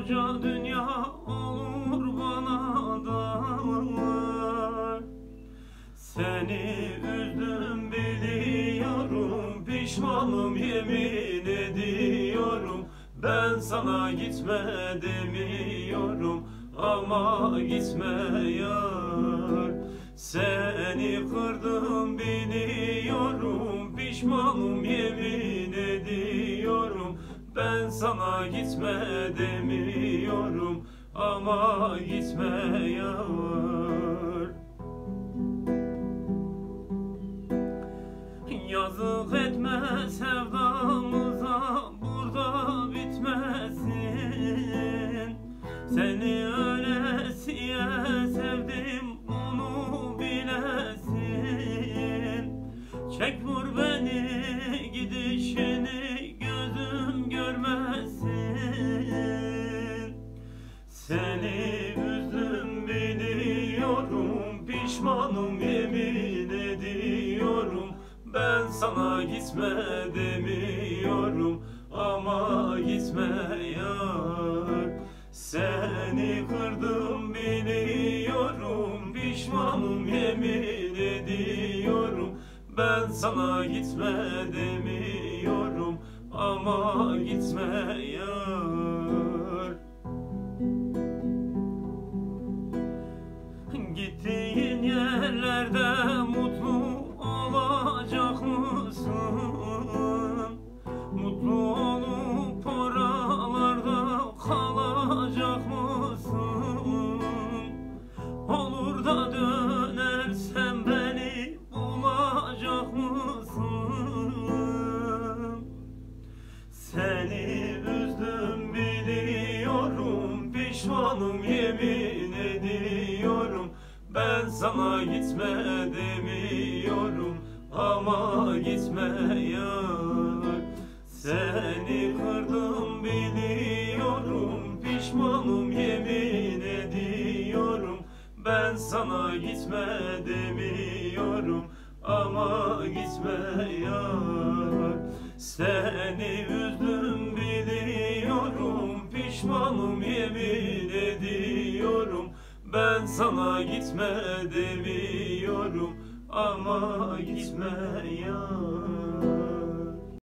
koca dünya olur bana dar. Seni üzdüm biliyorum, pişmanım yemin ediyorum. Ben sana gitme demiyorum ama gitme yar. Seni kırdım biliyorum, pişmanım yemin ediyorum. Ben sana gitme demiyorum ama gitme yar. Yazık etme sevdamıza, burada bitmesin. Seni öylesiye sevdim, bunu bilesin. Çek vur beni, gidişini gözüm görmesin. Seni üzdüm biliyorum, pişmanım yemin ediyorum. Ben sana gitme demiyorum ama gitme yar. Seni kırdım biliyorum, pişmanım yemin ediyorum. Ben sana gitme demiyorum ama gitme yar. Gittiğin yerlerde mutlu olacak mısın? Mutlu olup oralarda kalacak mısın? Olur da dönersen beni bulacak mısın? Seni üzdüm biliyorum, pişmanım yemin ediyorum. Ben sana gitme demiyorum ama gitme yar. Seni kırdım biliyorum, pişmanım yemin ediyorum. Ben sana gitme demiyorum ama gitme yar. Seni üzdüm biliyorum, pişmanım yemin ediyorum. Ben sana gitme demiyorum ama gitme yar.